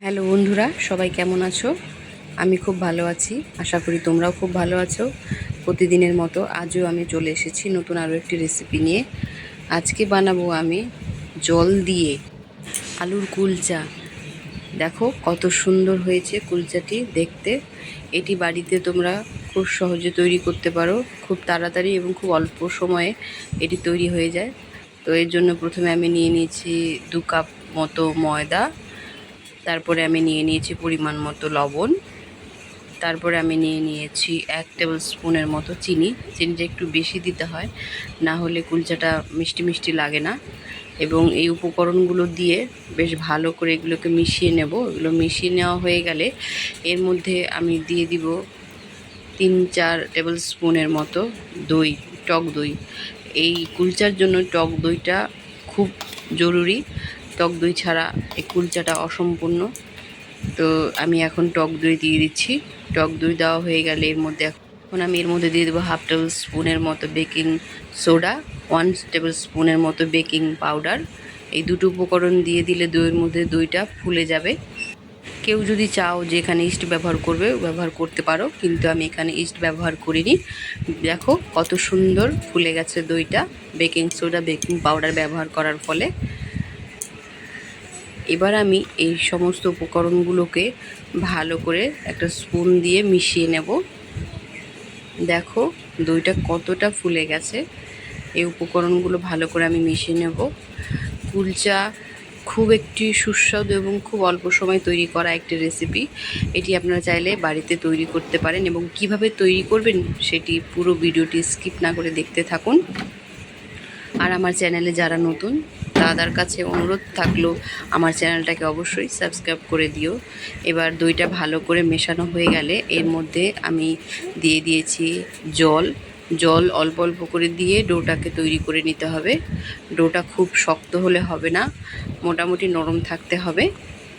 Hello বন্ধুরা, সবাই কেমন আছো? আমি খুব ভালো আছি। আশা করি তোমরাও খুব ভালো আছো। প্রতিদিনের মতো আজও আমি চলে এসেছি নতুন আরও একটি রেসিপি নিয়ে। আজকে বানাবো আমি জল দিয়ে আলুর কুলচা। দেখো কত সুন্দর হয়েছে কুলচাটি দেখতে। এটি বাড়িতে তোমরা খুব সহজে তৈরি করতে পারো, খুব তাড়াতাড়ি এবং খুব অল্প সময়ে এটি তৈরি হয়ে যায়। তো এর জন্য প্রথমে আমি নিয়ে নিয়েছি 2 কাপ মতো ময়দা, তারপরে আমি নিয়ে নিয়েছি পরিমাণ মতো লবণ, তারপরে আমি নিয়ে নিয়েছি 1 টেবিল স্পুনের মতো চিনি। চিনিটা একটু বেশি দিতে হয়, না হলে কুলচাটা মিষ্টি মিষ্টি লাগে না। এবং এই উপকরণগুলো দিয়ে বেশ ভালো করে এগুলোকে মিশিয়ে নেব। এগুলো মিশিয়ে নেওয়া হয়ে গেলে এর মধ্যে আমি দিয়ে দিব 3-4 টেবিল স্পুনের মতো দই, টক দই। এই কুলচার জন্য টক দইটা খুব জরুরি। টক দই ছাড়া এই কুলচাটা অসম্পূর্ণ। তো আমি এখন টক দই দিয়ে দিচ্ছি। টক দই দেওয়া হয়ে গেলে এখন আমি এর মধ্যে দিয়ে দেবো 1/2 টেবিল স্পুনের মতো বেকিং সোডা, 1 টেবিল স্পুনের মতো বেকিং পাউডার। এই দুটো উপকরণ দিয়ে দিলে দইয়ের মধ্যে দইটা ফুলে যাবে। কেউ যদি চাও যে এখানে ইস্ট ব্যবহার করবে, ব্যবহার করতে পারো, কিন্তু আমি এখানে ইস্ট ব্যবহার করিনি। দেখো কত সুন্দর ফুলে গেছে দইটা বেকিং সোডা বেকিং পাউডার ব্যবহার করার ফলে। এবার আমি এই সমস্ত উপকরণগুলোকে ভালো করে একটা স্পুন দিয়ে মিশিয়ে নেব। দেখো দইটা কতটা ফুলে গেছে। এই উপকরণগুলো ভালো করে আমি মিশিয়ে নেব। কুলচা খুব একটি সুস্বাদু এবং খুব অল্প সময় তৈরি করা একটি রেসিপি। এটি আপনারা চাইলে বাড়িতে তৈরি করতে পারেন এবং কিভাবে তৈরি করবেন সেটি পুরো ভিডিওটি স্কিপ না করে দেখতে থাকুন। আর আমার চ্যানেলে যারা নতুন তাদের কাছে অনুরোধ থাকলো আমার চ্যানেলটাকে অবশ্যই সাবস্ক্রাইব করে দিও। এবার দইটা ভালো করে মেশানো হয়ে গেলে এর মধ্যে আমি দিয়ে দিয়েছি জল। জল অল্প অল্প করে দিয়ে ডোটাকে তৈরি করে নিতে হবে। ডোটা খুব শক্ত হলে হবে না, মোটামুটি নরম থাকতে হবে,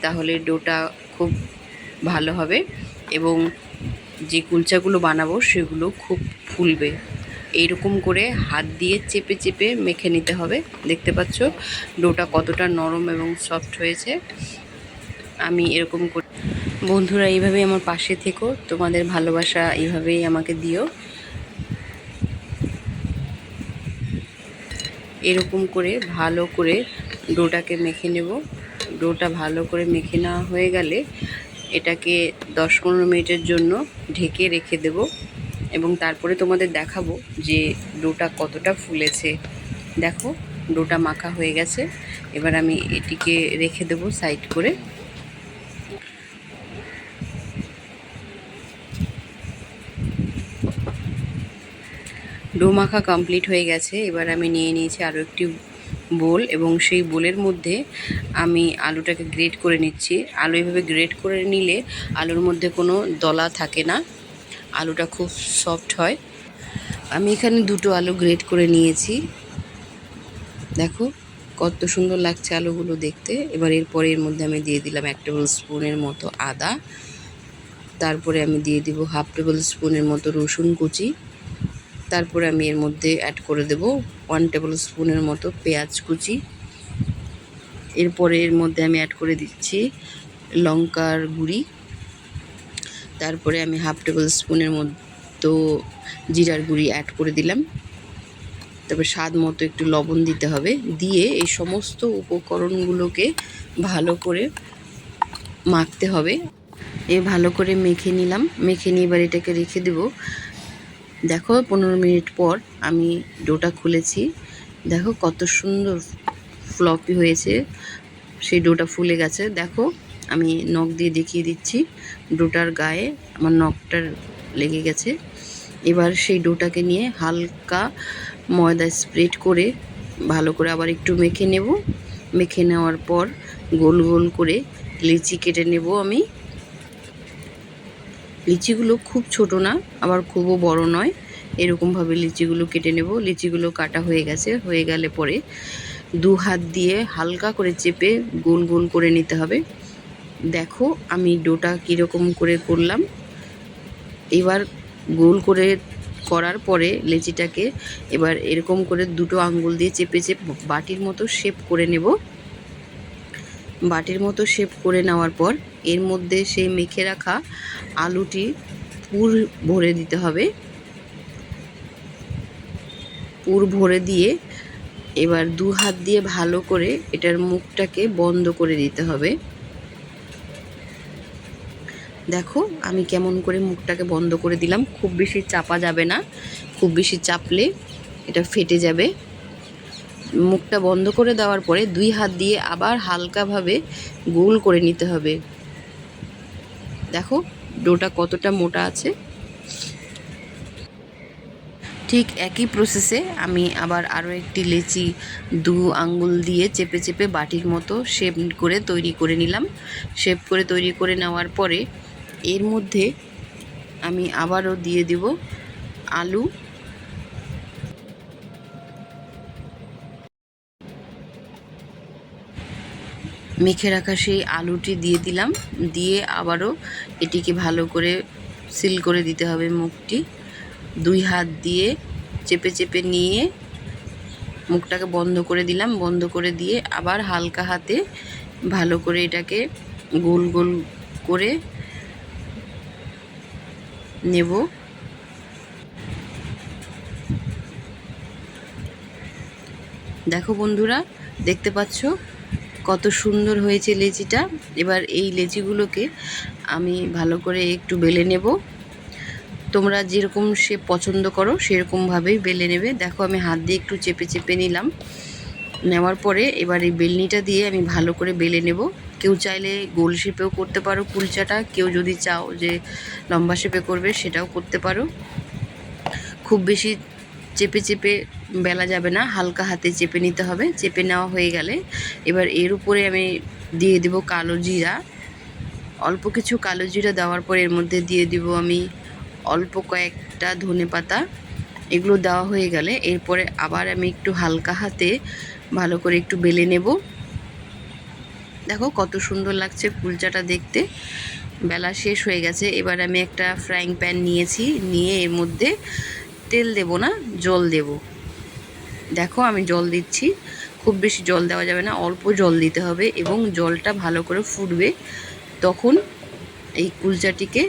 তাহলে ডোটা খুব ভালো হবে এবং যে কুলচাগুলো বানাবো সেগুলো খুব ফুলবে। এইরকম করে হাত দিয়ে চেপে চেপে মেখে নিতে হবে। দেখতে পাচ্ছ ডোটা কতটা নরম এবং সফট হয়েছে। আমি এরকম করে, বন্ধুরা এইভাবেই আমার পাশে থেকো, তোমাদের ভালোবাসা এইভাবেই আমাকে দিও। এরকম করে ভালো করে ডোটাকে মেখে নেব। ডোটা ভালো করে মেখে নেওয়া হয়ে গেলে এটাকে 10-15 মিনিটের জন্য ঢেকে রেখে দেব এবং তারপরে তোমাদের দেখাবো যে ডোটা কতটা ফুলেছে। দেখো ডোটা মাখা হয়ে গেছে। এবার আমি এটিকে রেখে দেব সাইড করে। ডো মাখা কমপ্লিট হয়ে গেছে। এবার আমি নিয়ে নিয়েছি আরও একটি বোল এবং সেই বোলের মধ্যে আমি আলুটাকে গ্রেট করে নিচ্ছি। আলু এভাবে গ্রেট করে নিলে আলুর মধ্যে কোনো দলা থাকে না, আলুটা খুব সফট হয়। আমি এখানে 2টো আলু গ্রেট করে নিয়েছি। দেখো কত সুন্দর লাগছে আলুগুলো দেখতে। এবার এরপরে এর মধ্যে আমি দিয়ে দিলাম 1 টেবিল স্পুনের মতো আদা, তারপরে আমি দিয়ে দিব 1/2 টেবিল স্পুনের মতো রসুন কুচি, তারপরে আমি এর মধ্যে অ্যাড করে দেব 1 টেবিল স্পুনের মতো পেঁয়াজ কুচি। এরপরে এর মধ্যে আমি অ্যাড করে দিচ্ছি লঙ্কার গুঁড়ি, তারপরে আমি 1/2 টেবিল স্পুনের মতো জিরার গুঁড়ি অ্যাড করে দিলাম। তারপর স্বাদ মতো একটু লবণ দিতে হবে। দিয়ে এই সমস্ত উপকরণগুলোকে ভালো করে মাখতে হবে। ভালো করে মেখে নিলাম। মেখে নিয়ে এবার এটাকে রেখে দেব। দেখো 15 মিনিট পর আমি ডোটা খুলেছি। দেখো কত সুন্দর ফ্লপি হয়েছে, সেই ডোটা ফুলে গেছে। দেখো আমি নখ দিয়ে দেখিয়ে দিচ্ছি, ডোটার গায়ে আমার নখটার লেগে গেছে। এবার সেই ডোটাকে নিয়ে হালকা ময়দা স্প্রেড করে ভালো করে আবার একটু মেখে নেব। মেখে নেওয়ার পর গোল গোল করে লিচি কেটে নেব আমি। লিচিগুলো খুব ছোট না, আবার খুবও বড় নয়, এরকমভাবে লিচিগুলো কেটে নেব। লিচিগুলো কাটা হয়ে গেছে। হয়ে গেলে পরে 2 হাত দিয়ে হালকা করে চেপে গোল গোল করে নিতে হবে। দেখো আমি ডোটা কীরকম করে করলাম। এবার গোল করে করার পরে লেচিটাকে এবার এরকম করে 2টো আঙ্গুল দিয়ে চেপে চেপে বাটির মতো শেপ করে নেব। বাটির মতো শেপ করে নেওয়ার পর এর মধ্যে সেই মেখে রাখা আলুটি পুর ভরে দিতে হবে। পুর ভরে দিয়ে এবার 2 হাত দিয়ে ভালো করে এটার মুখটাকে বন্ধ করে দিতে হবে। দেখো আমি কেমন করে মুখটাকে বন্ধ করে দিলাম। খুব বেশি চাপা যাবে না, খুব বেশি চাপলে এটা ফেটে যাবে। মুখটা বন্ধ করে দেওয়ার পরে 2 হাত দিয়ে আবার হালকাভাবে গোল করে নিতে হবে। দেখো ডোটা কতটা মোটা আছে। ঠিক একই প্রসেসে আমি আবার আরও একটি লেচি 2 আঙ্গুল দিয়ে চেপে চেপে বাটির মতো শেপ করে তৈরি করে নিলাম। শেপ করে তৈরি করে নেওয়ার পরে এর মধ্যে আমি আবারও দিয়ে দেব আলু। মেখে রাখা সেই আলুটি দিয়ে দিলাম। দিয়ে আবারও এটিকে ভালো করে সিল করে দিতে হবে মুখটি। 2 হাত দিয়ে চেপে চেপে নিয়ে মুখটাকে বন্ধ করে দিলাম। বন্ধ করে দিয়ে আবার হালকা হাতে ভালো করে এটাকে গোল গোল করে নেব। দেখো বন্ধুরা, দেখতে পাচ্ছ কত সুন্দর হয়েছে লেচিটা। এবার এই লেচিগুলোকে আমি ভালো করে একটু বেলে নেব। তোমরা যেরকম শেপ পছন্দ করো সেরকমভাবেই বেলে নেবে। দেখো আমি হাত দিয়ে একটু চেপে চেপে নিলাম। নেওয়ার পরে এবার এই বেলনিটা দিয়ে আমি ভালো করে বেলে নেব। কেউ চাইলে গোল শেপেও করতে পারো কুলচাটা, কেউ যদি চাও যে লম্বা শেপে করবে সেটাও করতে পারো। খুব বেশি চেপে চেপে বেলা যাবে না, হালকা হাতে চেপে নিতে হবে। চেপে নেওয়া হয়ে গেলে এবার এর উপরে আমি দিয়ে দেব কালো জিরা। অল্প কিছু কালো জিরা দেওয়ার পর এর মধ্যে দিয়ে দিব আমি অল্প কয়েকটা ধনেপাতা। এগুলো দেওয়া হয়ে গেলে এরপরে আবার আমি একটু হালকা হাতে ভালো করে একটু বেলে নেব। দেখো কত সুন্দর লাগছে কুলচাটা দেখতে। বেলা শেষ হয়ে গেছে। এবার আমি একটা ফ্রাইং প্যান নিয়েছি, নিয়ে এর মধ্যে তেল দেব না, জল দেব। দেখো আমি জল দিচ্ছি। খুব বেশি জল দেওয়া যাবে না, অল্প জল দিতে হবে এবং জলটা ভালো করে ফুটবে। তখন এই কুলচাটিকে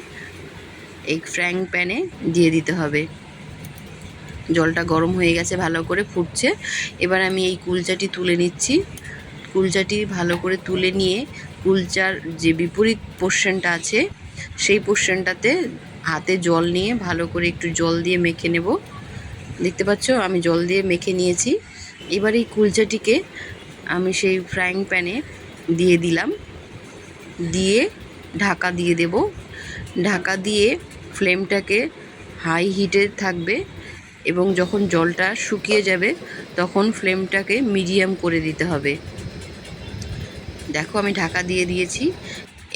এই ফ্রাইং প্যানে দিয়ে দিতে হবে। জলটা গরম হয়ে গেছে, ভালো করে ফুটছে। এবার আমি এই কুলচাটি তুলে নিচ্ছি। কুলচাটি ভালো করে তুলে নিয়ে কুলচার যে বিপরীত পোর্শনটা আছে সেই পোর্শনটাতে হাতে জল নিয়ে ভালো করে একটু জল দিয়ে মেখে নেব। দেখতে পাচ্ছ আমি জল দিয়ে মেখে নিয়েছি। এবার এই কুলচাটিকে আমি সেই ফ্রাইং প্যানে দিয়ে দিলাম। দিয়ে ঢাকা দিয়ে দেব। ঢাকা দিয়ে ফ্লেমটাকে হাই হিটে থাকবে এবং যখন জলটা শুকিয়ে যাবে তখন ফ্লেমটাকে মিডিয়াম করে দিতে হবে। দেখো আমি ঢাকা দিয়ে দিয়েছি।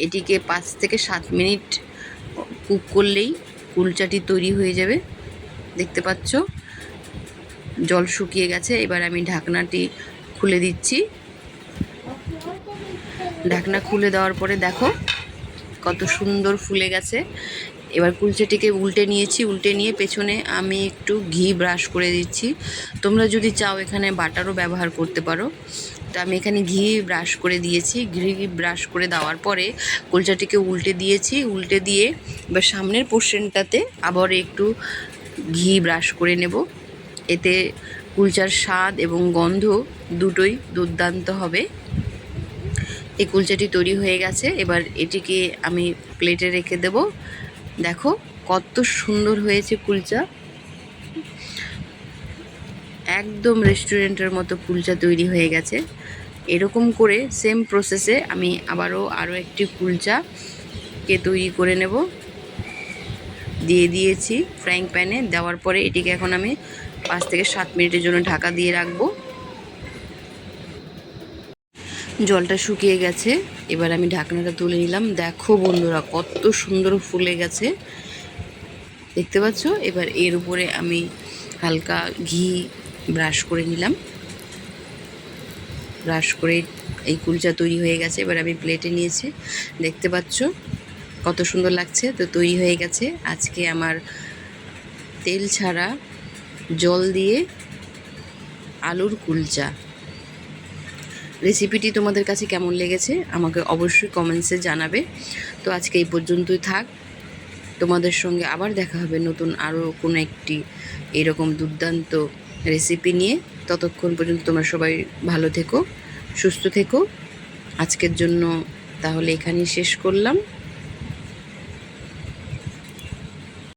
এটিকে 5 থেকে 7 মিনিট কুক করলেই কুলচাটি তৈরি হয়ে যাবে। দেখতে পাচ্ছ জল শুকিয়ে গেছে। এবার আমি ঢাকনাটি খুলে দিচ্ছি। ঢাকনা খুলে দেওয়ার পরে দেখো কত সুন্দর ফুলে গেছে। এবার কুলচাটিকে উল্টে নিয়েছি। উল্টে নিয়ে পেছনে আমি একটু ঘি ব্রাশ করে দিচ্ছি। তোমরা যদি চাও এখানে বাটারও ব্যবহার করতে পারো। তো আমি এখানে ঘি ব্রাশ করে দিয়েছি। ঘি ব্রাশ করে দেওয়ার পরে কুলচাটিকে উল্টে দিয়েছি। উল্টে দিয়ে এবার সামনের পোর্শনটাতে আবার একটু ঘি ব্রাশ করে নেব। এতে কুলচার স্বাদ এবং গন্ধ দুটোই দুর্দান্ত হবে। এই কুলচাটি তৈরি হয়ে গেছে। এবার এটিকে আমি প্লেটে রেখে দেব। দেখো কত সুন্দর হয়েছে কুলচা। একদম রেস্টুরেন্টের মতো কুলচা তৈরি হয়ে গেছে। এরকম করে সেম প্রসেসে আমি আরও একটি কুলচাকে তৈরি করে নেব। দিয়ে দিয়েছি ফ্রাইং প্যানে। দেওয়ার পরে এটিকে এখন আমি 5 থেকে 7 মিনিটের জন্য ঢাকা দিয়ে রাখবো। জলটা শুকিয়ে গেছে। এবার আমি ঢাকনাটা তুলে নিলাম। দেখো বন্ধুরা কত সুন্দর ফুলে গেছে, দেখতে পাচ্ছ। এবার এর উপরে আমি হালকা ঘি ব্রাশ করে নিলাম। ব্রাশ করে এই কুলচা তৈরি হয়ে গেছে। এবার আমি প্লেটে নিয়েছি। দেখতে পাচ্ছ কত সুন্দর লাগছে। তো তৈরি হয়ে গেছে আজকে আমার তেল ছাড়া জল দিয়ে আলুর কুলচা। রেসিপিটি তোমাদের কাছে কেমন লেগেছে আমাকে অবশ্যই কমেন্টসে জানাবে। তো আজকে এই পর্যন্তই থাক। তোমাদের সঙ্গে আবার দেখা হবে নতুন আরও কোনো একটি এরকম দুর্দান্ত রেসিপি নিয়ে। ততক্ষণ পর্যন্ত তোমরা সবাই ভালো থেকো, সুস্থ থেকো। আজকের জন্য তাহলে এখানেই শেষ করলাম।